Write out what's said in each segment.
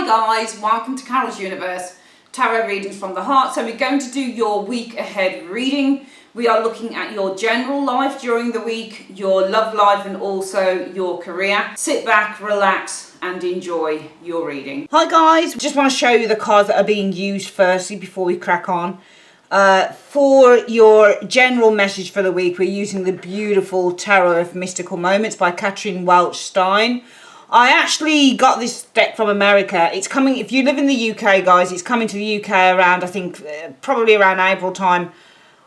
guys, welcome to Carol's Universe, tarot readings from the heart. So we're going to do your week ahead reading. We are looking at your general life during the week, your love life and also your career. Sit back, relax and enjoy your reading. Hi guys, just want to show you the cards that are being used firstly before we crack on. For your general message for the week, we're using the beautiful Tarot of Mystical Moments by Katherine Welch Stein. I actually got this deck from America. It's coming, if you live in the UK, guys, it's coming to the UK around, I think, probably around April time.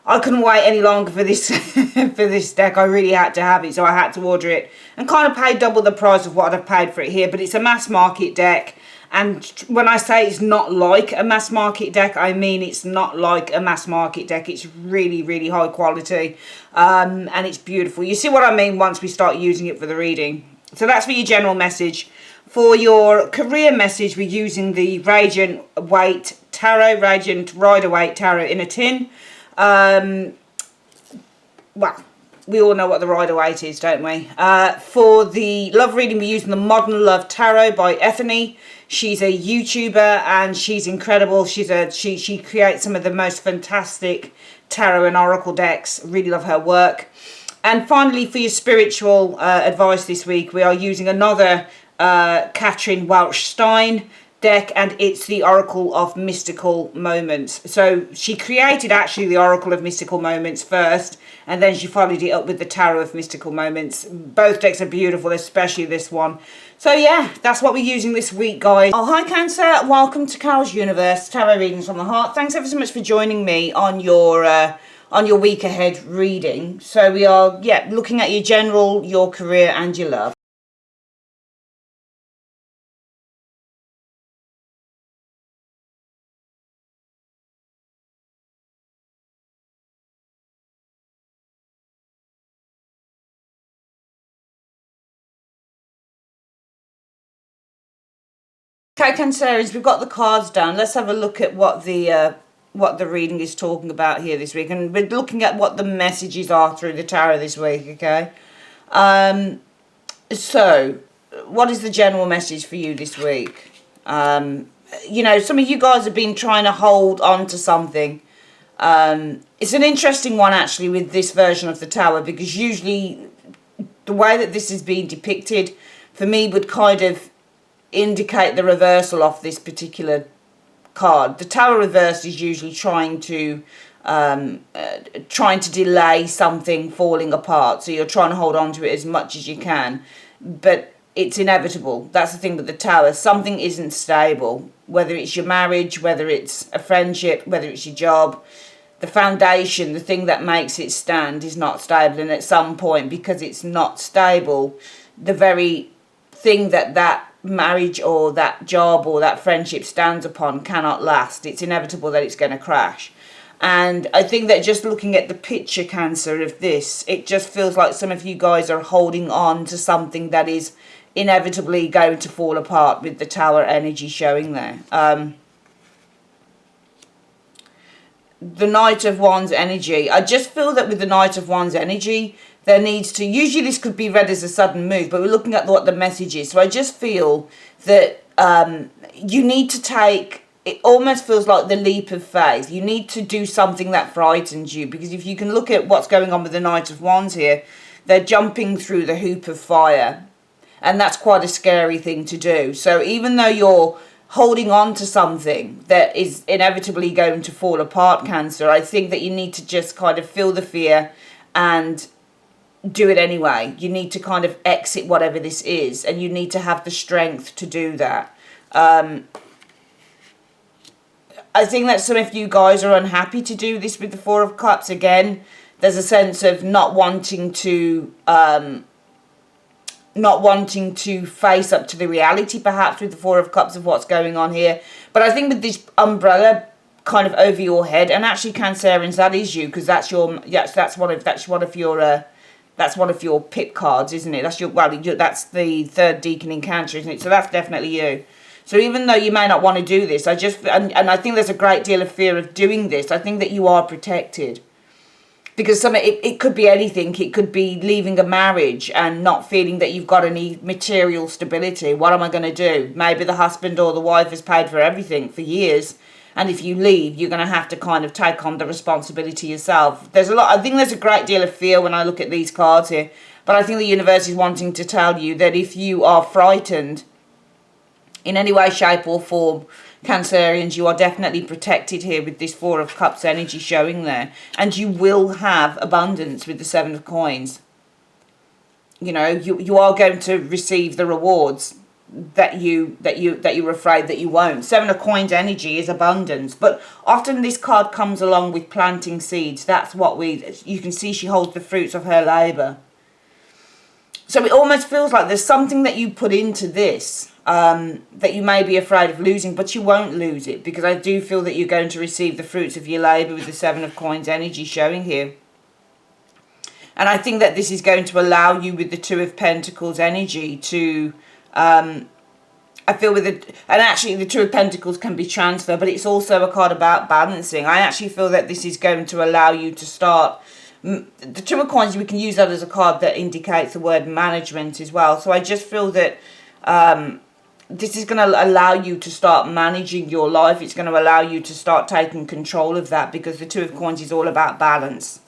I couldn't wait any longer for this for this deck. I really had to have it, so I had to order it. And kind of paid double the price of what I've paid for it here, but it's a mass market deck. And when I say it's not like a mass market deck, I mean it's not like a mass market deck. It's really, really high quality, and it's beautiful. You see what I mean once we start using it for the reading. So that's for your general message. For your career message, we're using the Radiant Waite Tarot, Radiant Rider-Waite Tarot in a tin. Well, we all know what the Rider-Waite is, don't we? For the love reading, we're using the Modern Love Tarot by Ethany. She's a YouTuber and she's incredible. She creates some of the most fantastic tarot and oracle decks. Really love her work. And finally, for your spiritual advice this week, we are using another Katherine Welch Stein deck, and it's the Oracle of Mystical Moments. So she created actually the Oracle of Mystical Moments first, and then she followed it up with the Tarot of Mystical Moments. Both decks are beautiful, especially this one. So yeah, that's what we're using this week, guys. Oh, hi Cancer, welcome to Carol's Universe, Tarot Readings from the Heart. Thanks ever so much for joining me on your week ahead reading. So we are, looking at your general, your career and your love. Okay, Cancerians, we've got the cards down. Let's have a look at what the reading is talking about here this week, and we're looking at what the messages are through the tarot this week. Okay, so what is the general message for you this week? You know, some of you guys have been trying to hold on to something. It's an interesting one actually with this version of the tower, because usually the way that this is being depicted for me would kind of indicate the reversal of this particular card. The Tower reversed is usually trying to delay something falling apart, so you're trying to hold on to it as much as you can, but it's inevitable. That's the thing with the Tower. Something isn't stable, whether it's your marriage, whether it's a friendship, whether it's your job. The foundation, the thing that makes it stand, is not stable, and at some point, because it's not stable, the very thing that marriage or that job or that friendship stands upon cannot last. It's inevitable that it's going to crash. And I think that just looking at the picture, Cancer, of this, it just feels like some of you guys are holding on to something that is inevitably going to fall apart with the Tower energy showing there. The Knight of Wands energy, I just feel that with the Knight of Wands energy, there needs to, usually this could be read as a sudden move, but we're looking at what the message is. So I just feel that you need to take, it almost feels like the leap of faith. You need to do something that frightens you, because if you can look at what's going on with the Knight of Wands here, they're jumping through the hoop of fire, and that's quite a scary thing to do. So even though you're holding on to something that is inevitably going to fall apart, Cancer, I think that you need to just kind of feel the fear and do it anyway. You need to kind of exit whatever this is, and you need to have the strength to do that. I think that some of you guys are unhappy to do this with the Four of Cups. Again, there's a sense of not wanting to face up to the reality, perhaps, with the Four of Cups of what's going on here. But I think with this umbrella kind of over your head, and actually Cancerians, that is you, because that's your, yes, that's one of your pip cards, isn't it? That's your, well, that's the third deacon in Cancer, isn't it? So that's definitely you. So even though you may not want to do this, I just, and I think there's a great deal of fear of doing this, I think that you are protected. because it could be anything. It could be leaving a marriage and not feeling that you've got any material stability. What am I going to do? Maybe the husband or the wife has paid for everything for years, and if you leave, you're going to have to kind of take on the responsibility yourself. I think there's a great deal of fear when I look at these cards here, but I think the universe is wanting to tell you that if you are frightened in any way, shape or form, Cancerians, you are definitely protected here with this Four of Cups energy showing there. And you will have abundance with the Seven of Coins. You know, you are going to receive the rewards that you're afraid that you won't. Seven of Coins energy is abundance, but often this card comes along with planting seeds. That's what you can see she holds the fruits of her labour. So it almost feels like there's something that you put into this that you may be afraid of losing, but you won't lose it, because I do feel that you're going to receive the fruits of your labour with the Seven of Coins energy showing here. And I think that this is going to allow you with the Two of Pentacles energy to, I feel with it, and actually the Two of Pentacles can be transferred, but it's also a card about balancing. I actually feel that this is going to allow you to start, the Two of Coins, we can use that as a card that indicates the word management as well. So I just feel that this is going to allow you to start managing your life. It's going to allow you to start taking control of that, because the Two of Coins is all about balance.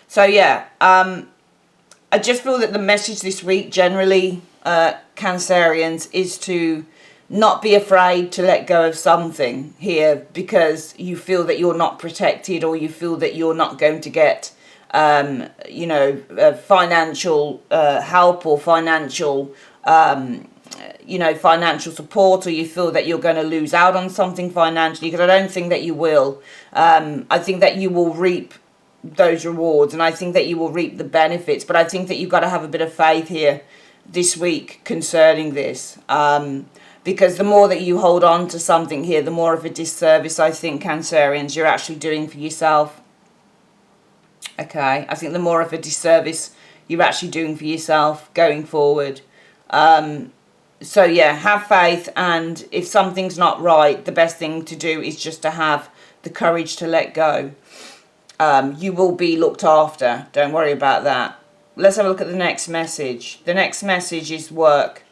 So yeah, I just feel that the message this week generally, Cancerians, is to not be afraid to let go of something here, because you feel that you're not protected, or you feel that you're not going to get you know, financial help, or financial you know, financial support, or you feel that you're going to lose out on something financially, because I don't think that you will. I think that you will reap those rewards, and I think that you will reap the benefits, but I think that you've got to have a bit of faith here this week concerning this, because the more that you hold on to something here, the more of a disservice I think, Cancerians, you're actually doing for yourself. Okay, I think the more of a disservice you're actually doing for yourself going forward. So yeah, have faith, and if something's not right, the best thing to do is just to have the courage to let go. You will be looked after, don't worry about that. Let's have a look at the next message. The next message is work.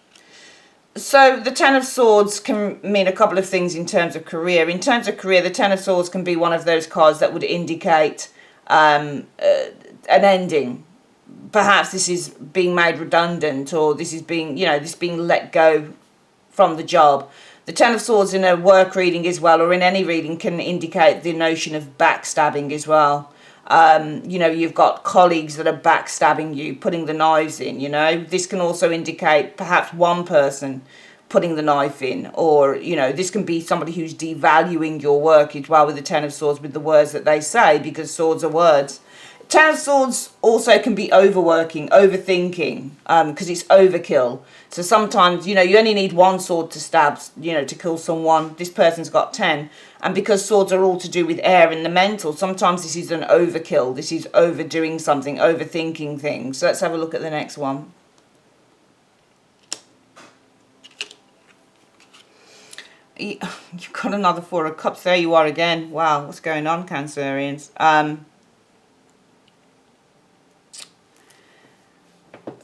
So the Ten of Swords can mean a couple of things in terms of career. In terms of career, the Ten of Swords can be one of those cards that would indicate an ending. Perhaps this is being made redundant, or this is being, you know, this being let go from the job. The Ten of Swords in a work reading as well, or in any reading, can indicate the notion of backstabbing as well. You know, you've got colleagues that are backstabbing you, putting the knives in, you know. This can also indicate perhaps one person putting the knife in, or, you know, this can be somebody who's devaluing your work as well with the Ten of Swords, with the words that they say, because swords are words. Ten of Swords also can be overworking, overthinking, because it's overkill. So sometimes, you know, you only need one sword to stab, you know, to kill someone. This person's got 10. And because swords are all to do with air and the mental, sometimes this is an overkill. This is overdoing something, overthinking things. So let's have a look at the next one. You've got another Four of Cups. There you are again. Wow, what's going on, Cancerians?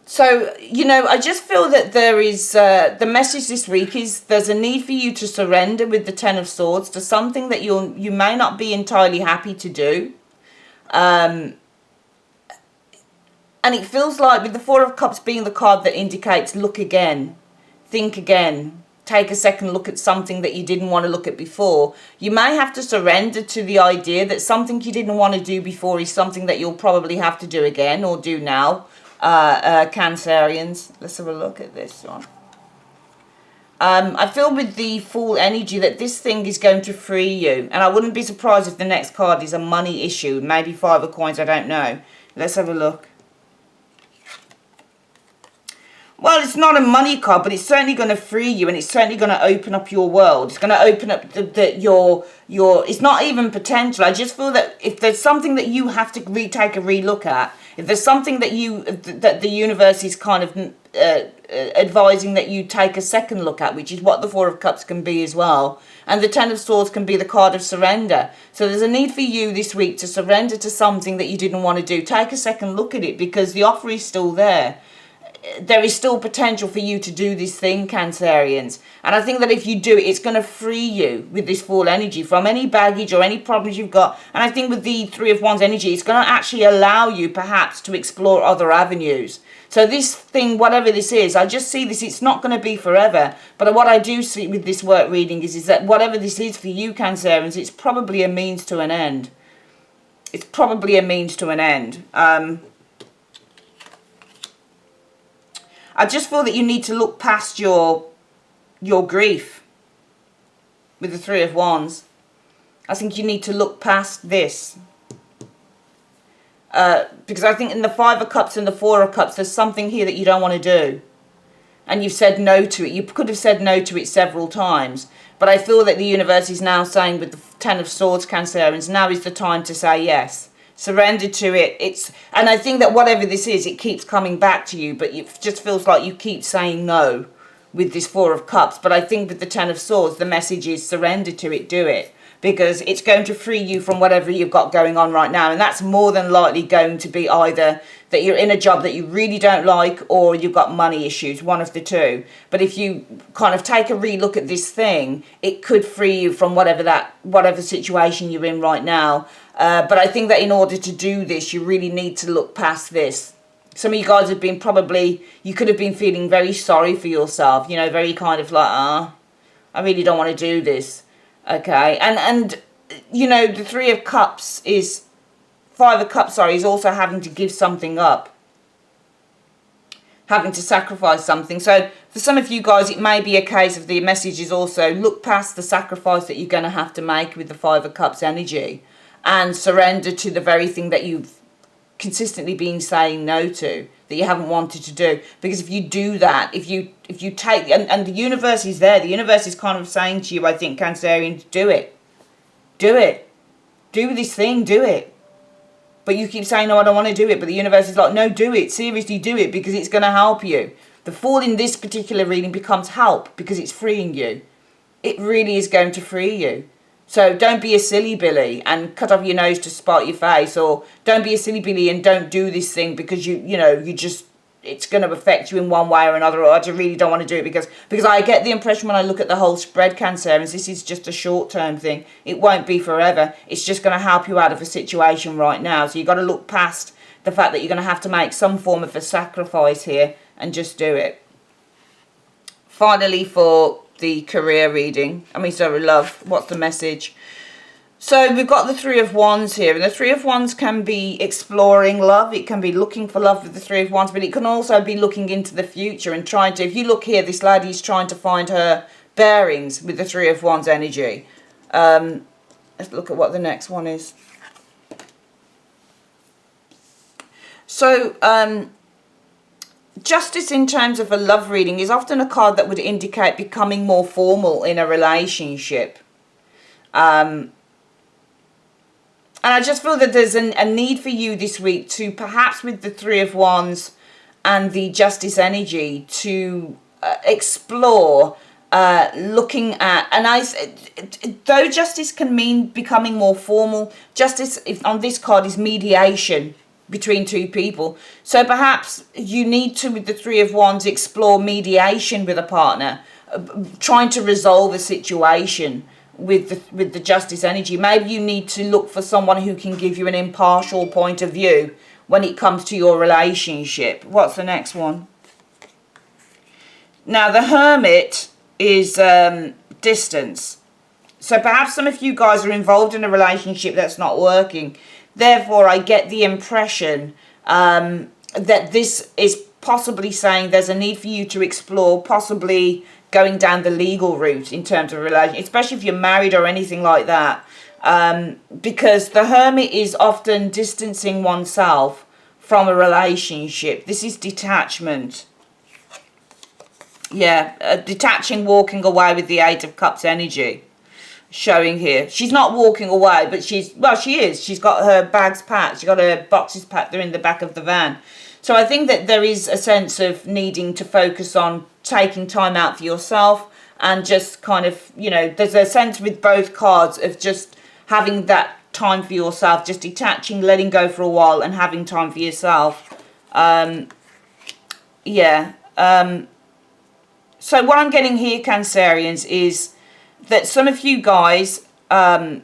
So, you know, I just feel that there is, the message this week is there's a need for you to surrender with the Ten of Swords to something that you may not be entirely happy to do. And it feels like with the Four of Cups being the card that indicates look again, think again, take a second look at something that you didn't want to look at before. You may have to surrender to the idea that something you didn't want to do before is something that you'll probably have to do again, or do now. Cancerians, let's have a look at this one. I feel with the Fool energy that this thing is going to free you, and I wouldn't be surprised if the next card is a money issue, maybe Five of Coins, I don't know. Let's have a look. Well, it's not a money card, but it's certainly going to free you, and it's certainly going to open up your world. It's going to open up your it's not even potential. I just feel that if there's something that you have to take a re-look at, if there's something that the universe is kind of advising that you take a second look at, which is what the Four of Cups can be as well. And the Ten of Swords can be the card of surrender. So there's a need for you this week to surrender to something that you didn't want to do. Take a second look at it, because the offer is still there. There is still potential for you to do this thing, Cancerians. And I think that if you do it, it's going to free you with this Fool energy from any baggage or any problems you've got. And I think with the Three of Wands energy, it's going to actually allow you perhaps to explore other avenues. So this thing, whatever this is, I just see this, it's not going to be forever. But what I do see with this work reading is that whatever this is for you, Cancerians, it's probably a means to an end. It's probably a means to an end. I just feel that you need to look past your grief with the Three of Wands. I think you need to look past this. Because I think in the Five of Cups and the Four of Cups, there's something here that you don't want to do. And you've said no to it. You could have said no to it several times. But I feel that the universe is now saying with the Ten of Swords, Cancerians, now is the time to say yes. Surrender to it. And I think that whatever this is, it keeps coming back to you, but it just feels like you keep saying no with this Four of Cups. But I think with the Ten of Swords, the message is surrender to it, do it. Because it's going to free you from whatever you've got going on right now. And that's more than likely going to be either that you're in a job that you really don't like, or you've got money issues, one of the two. But if you kind of take a relook at this thing, it could free you from whatever situation you're in right now. But I think that in order to do this, you really need to look past this. Some of you guys have been you could have been feeling very sorry for yourself, you know, very kind of like, I really don't want to do this. Okay, and you know, the Five of Cups, is also having to give something up. Having to sacrifice something. So for some of you guys, it may be a case of the message is also look past the sacrifice that you're going to have to make with the Five of Cups energy. And surrender to the very thing that you've consistently been saying no to, that you haven't wanted to do. Because if you do that, if you take, and the universe is there, the universe is kind of saying to you, I think, Cancerian, do it. Do it. Do this thing, do it. But you keep saying, no, I don't want to do it. But the universe is like, no, do it. Seriously, do it, because it's going to help you. The Fool in this particular reading becomes help, because it's freeing you. It really is going to free you. So don't be a silly Billy and cut off your nose to spite your face, or don't be a silly Billy and don't do this thing because it's going to affect you in one way or another, or I just really don't want to do it because I get the impression when I look at the whole spread, Cancerians, this is just a short-term thing. It won't be forever. It's just going to help you out of a situation right now. So you've got to look past the fact that you're going to have to make some form of a sacrifice here and just do it. Finally, for the career reading, love, what's the message? So we've got the Three of Wands here, and the Three of Wands can be exploring love, it can be looking for love with the Three of Wands, but it can also be looking into the future and trying to, if you look here, this lady's trying to find her bearings with the Three of Wands energy. Let's look at what the next one is. So, Justice in terms of a love reading is often a card that would indicate becoming more formal in a relationship. And I just feel that there's a need for you this week to, perhaps with the Three of Wands and the Justice energy, to explore looking at, and though Justice can mean becoming more formal, Justice on this card is mediation between two people. So perhaps you need to, with the Three of Wands, explore mediation with a partner, trying to resolve a situation with the Justice energy. Maybe you need to look for someone who can give you an impartial point of view when it comes to your relationship. What's the next one? Now, the Hermit is distance. So perhaps some of you guys are involved in a relationship that's not working. Therefore, I get the impression that this is possibly saying there's a need for you to explore possibly going down the legal route in terms of relationship, especially if you're married or anything like that. Because the Hermit is often distancing oneself from a relationship. This is detachment. Yeah, detaching, walking away with the Eight of Cups energy. Showing here. She's not walking away, but she is. She's got her bags packed. She's got her boxes packed. They're in the back of the van. So I think that there is a sense of needing to focus on taking time out for yourself and just kind of, there's a sense with both cards of just having that time for yourself, just detaching, letting go for a while and having time for yourself. So what I'm getting here, Cancerians, is that some of you guys in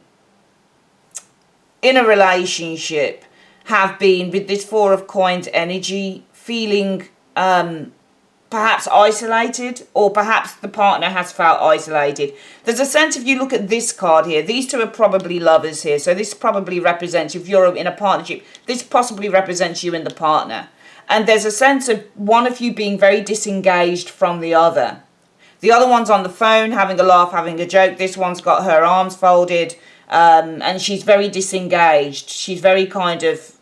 a relationship have been, with this Four of Coins energy, feeling perhaps isolated, or perhaps the partner has felt isolated. There's a sense, if you look at this card here, these two are probably lovers here. So this probably represents, if you're in a partnership, this possibly represents you and the partner. And there's a sense of one of you being very disengaged from the other. The other one's on the phone, having a laugh, having a joke. This one's got her arms folded, and she's very disengaged. She's very kind of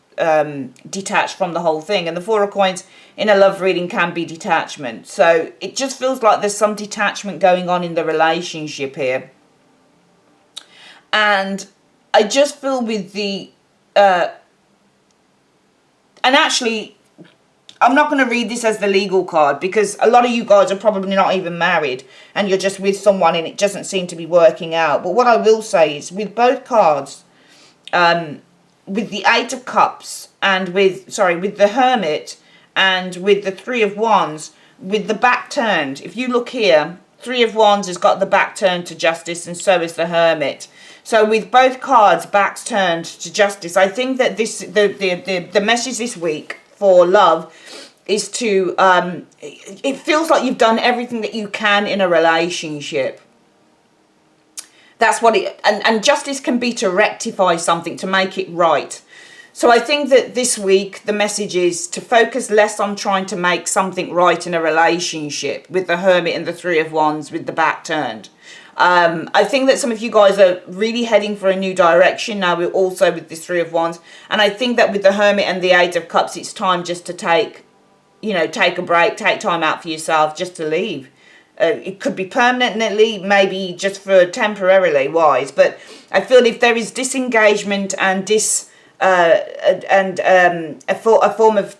detached from the whole thing. And the Four of Coins in a love reading can be detachment. So it just feels like there's some detachment going on in the relationship here. And I just feel with the... and actually... I'm not going to read this as the legal card, because a lot of you guys are probably not even married and you're just with someone and it doesn't seem to be working out. But what I will say is, with both cards, with the Eight of Cups and with the Hermit and with the Three of Wands, with the back turned, if you look here, Three of Wands has got the back turned to Justice, and so is the Hermit. So with both cards backs turned to Justice, I think that the message this week for love is to it feels like you've done everything that you can in a relationship. That's what it, and justice can be to rectify something, to make it right. So I think that this week the message is to focus less on trying to make something right in a relationship, with the Hermit and the Three of Wands with the back turned. I think that some of you guys are really heading for a new direction now, also with this Three of Wands. And I think that with the Hermit and the Eight of Cups, it's time just to take a break, take time out for yourself, just to leave. It could be permanently, maybe just for temporarily wise. But I feel if there is disengagement and a form of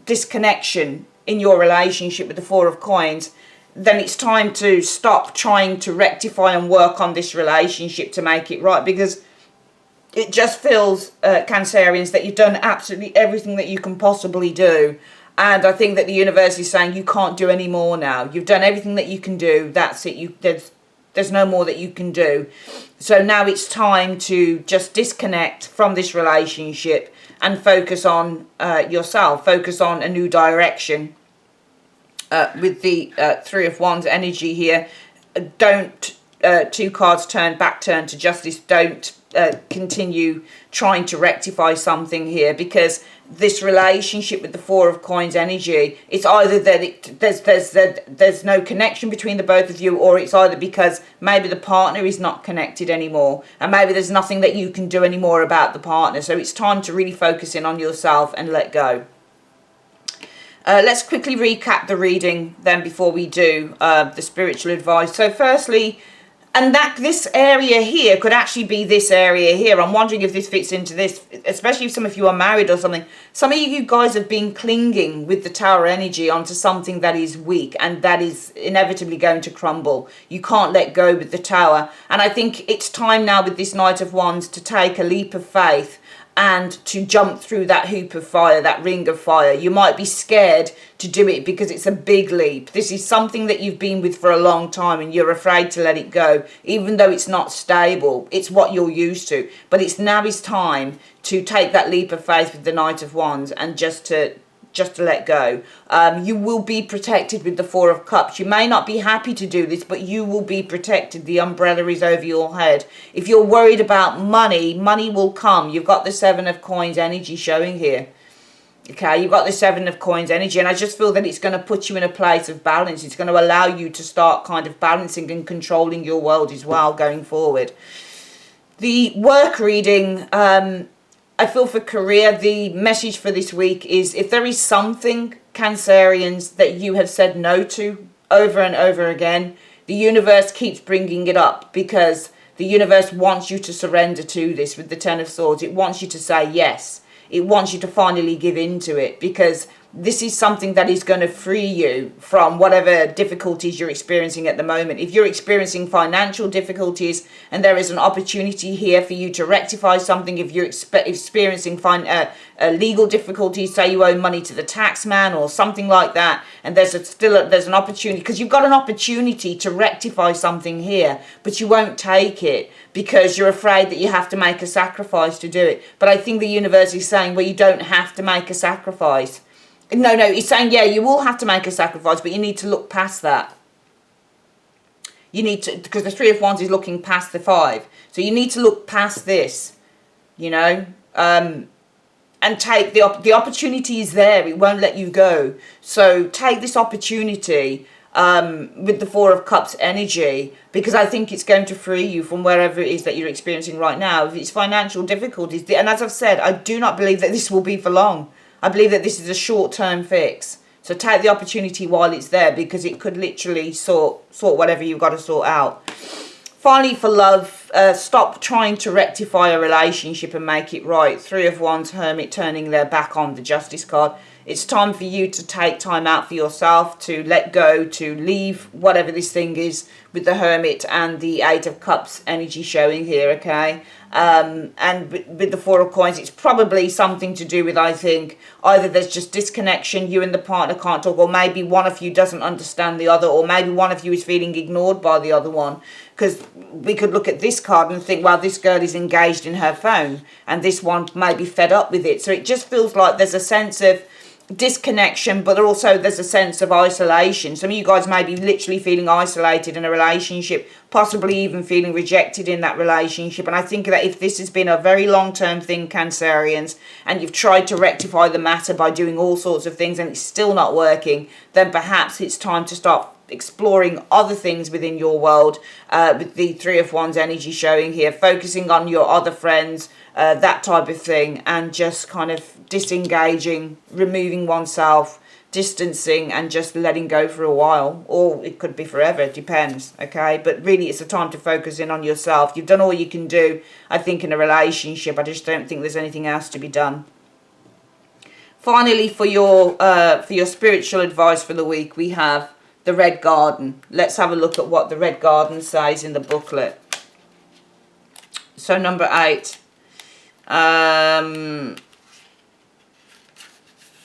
disconnection in your relationship with the Four of Coins, then it's time to stop trying to rectify and work on this relationship to make it right, because it just feels, Cancerians, that you've done absolutely everything that you can possibly do. And I think that the universe is saying you can't do any more now. You've done everything that you can do. That's it. There's no more that you can do. So now it's time to just disconnect from this relationship and focus on yourself. Focus on a new direction. With the Three of Wands energy here, don't two cards back turn to Justice. Don't continue trying to rectify something here, because this relationship with the Four of Coins energy, it's either that there's no connection between the both of you, or it's either because maybe the partner is not connected anymore, and maybe there's nothing that you can do anymore about the partner. So it's time to really focus in on yourself and let go. Let's quickly recap the reading then before we do the spiritual advice. So firstly, and that this area here could actually be this area here. I'm wondering if this fits into this, especially if some of you are married or something. Some of you guys have been clinging with the Tower energy onto something that is weak and that is inevitably going to crumble. You can't let go with the Tower. And I think it's time now with this Knight of Wands to take a leap of faith and to jump through that hoop of fire, that ring of fire. You might be scared to do it because it's a big leap. This is something that you've been with for a long time and you're afraid to let it go, even though it's not stable. It's what you're used to. But it's now is time to take that leap of faith with the Knight of Wands and just to let go. You will be protected with the Four of Cups. You may not be happy to do this, but you will be protected. The umbrella is over your head. If you're worried about money, money will come. You've got the Seven of Coins energy showing here. Okay, you've got the Seven of Coins energy, and I just feel that it's going to put you in a place of balance. It's going to allow you to start kind of balancing and controlling your world as well going forward. The work reading, I feel for career, the message for this week is, if there is something, Cancerians, that you have said no to over and over again, the universe keeps bringing it up, because the universe wants you to surrender to this with the Ten of Swords. It wants you to say yes. It wants you to finally give in to it, because this is something that is going to free you from whatever difficulties you're experiencing at the moment. If you're experiencing financial difficulties and there is an opportunity here for you to rectify something, if you're experiencing legal difficulties, say you owe money to the tax man or something like that, and there's an opportunity, because you've got an opportunity to rectify something here, but you won't take it because you're afraid that you have to make a sacrifice to do it. But I think the universe is saying, well, you don't have to make a sacrifice. No, it's saying, yeah, you will have to make a sacrifice, but you need to look past that. You need to, because the Three of Wands is looking past the Five. So you need to look past this, you know, and take the opportunity is there. It won't let you go. So take this opportunity with the Four of Cups energy, because I think it's going to free you from wherever it is that you're experiencing right now. If it's financial difficulties, and as I've said, I do not believe that this will be for long. I believe that this is a short-term fix. So take the opportunity while it's there, because it could literally sort whatever you've got to sort out. Finally, for love, stop trying to rectify a relationship and make it right. Three of Wands, Hermit, turning their back on the Justice card. It's time for you to take time out for yourself, to let go, to leave whatever this thing is, with the Hermit and the Eight of Cups energy showing here, okay? And with the Four of Coins, it's probably something to do with, I think, either there's just disconnection, you and the partner can't talk, or maybe one of you doesn't understand the other, or maybe one of you is feeling ignored by the other one. Because we could look at this card and think, well, this girl is engaged in her phone, and this one may be fed up with it. So it just feels like there's a sense of disconnection, but also there's a sense of isolation. Some of you guys may be literally feeling isolated in a relationship, possibly even feeling rejected in that relationship. And I think that if this has been a very long-term thing, Cancerians, and you've tried to rectify the matter by doing all sorts of things and it's still not working, then perhaps it's time to start exploring other things within your world, with the Three of Wands energy showing here, focusing on your other friends, that type of thing, and just kind of disengaging, removing oneself, distancing, and just letting go for a while. Or it could be forever, it depends, okay? But really it's a time to focus in on yourself. You've done all you can do, I think, in a relationship. I just don't think there's anything else to be done. Finally, for your spiritual advice for the week, we have the Red Garden. Let's have a look at what the Red Garden says in the booklet. So number 8.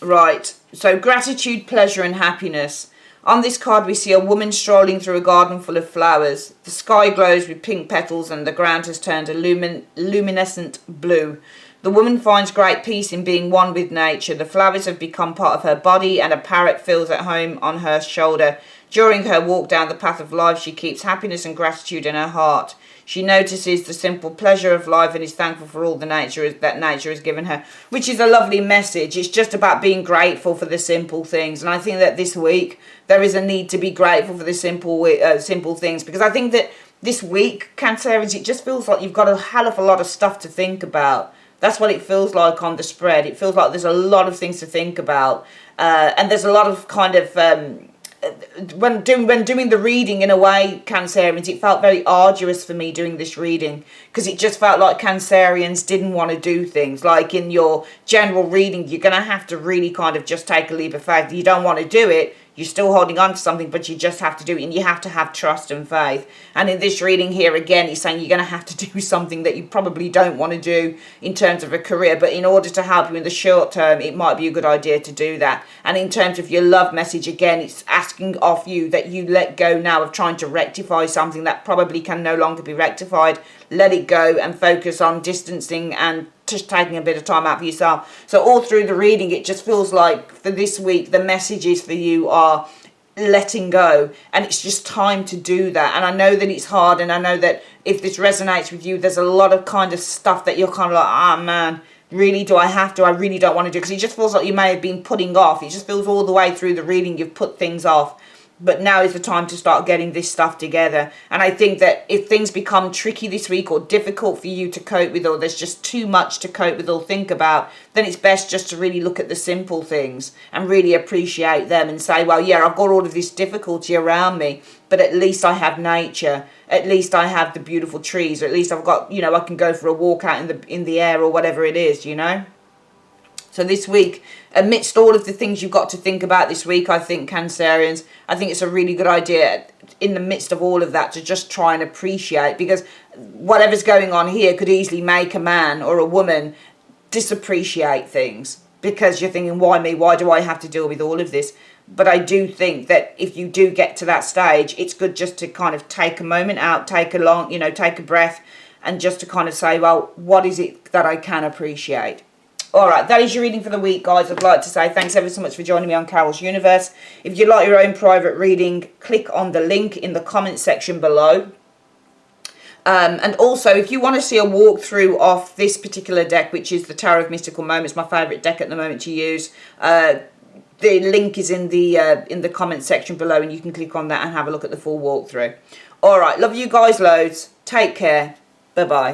Right, so gratitude, pleasure and happiness. On this card we see a woman strolling through a garden full of flowers. The sky glows with pink petals and the ground has turned a luminescent blue. The woman finds great peace in being one with nature. The flowers have become part of her body and a parrot feels at home on her shoulder. During her walk down the path of life, she keeps happiness and gratitude in her heart. She notices the simple pleasure of life and is thankful for all that nature has given her, which is a lovely message. It's just about being grateful for the simple things. And I think that this week there is a need to be grateful for the simple things, because I think that this week, Cancerians, it just feels like you've got a hell of a lot of stuff to think about. That's what it feels like on the spread. It feels like there's a lot of things to think about. And there's a lot of kind of... when doing the reading, in a way, Cancerians, it felt very arduous for me doing this reading, because it just felt like Cancerians didn't want to do things. Like in your general reading, you're going to have to really kind of just take a leap of faith. You don't want to do it. You're still holding on to something, but you just have to do it, and you have to have trust and faith. And in this reading here, again, he's saying you're going to have to do something that you probably don't want to do in terms of a career, but in order to help you in the short term, it might be a good idea to do that. And in terms of your love message, again, it's asking of you that you let go now of trying to rectify something that probably can no longer be rectified. Let it go and focus on distancing and just taking a bit of time out for yourself. So all through the reading, it just feels like for this week, the messages for you are letting go, and it's just time to do that. And I know that it's hard, and I know that if this resonates with you, there's a lot of kind of stuff that you're kind of like, ah, man, really, do I have to? I really don't want to do, because it just feels like you may have been putting off. It just feels all the way through the reading you've put things off. But now is the time to start getting this stuff together. And I think that if things become tricky this week, or difficult for you to cope with, or there's just too much to cope with or think about, then it's best just to really look at the simple things and really appreciate them and say, well, yeah, I've got all of this difficulty around me, but at least I have nature. At least I have the beautiful trees. Or at least I've got, you know, I can go for a walk out in the air or whatever it is, you know. So this week, amidst all of the things you've got to think about this week, I think, Cancerians, I think it's a really good idea in the midst of all of that to just try and appreciate, because whatever's going on here could easily make a man or a woman disappreciate things, because you're thinking, why me? Why do I have to deal with all of this? But I do think that if you do get to that stage, it's good just to kind of take a moment out, take a breath, and just to kind of say, well, what is it that I can appreciate? All right, that is your reading for the week, guys. I'd like to say thanks ever so much for joining me on Carol's Universe. If you'd like your own private reading, click on the link in the comment section below. And also, if you want to see a walkthrough of this particular deck, which is the Tower of Mystical Moments, my favourite deck at the moment to use, the link is in the comment section below, and you can click on that and have a look at the full walkthrough. All right, love you guys loads. Take care. Bye-bye.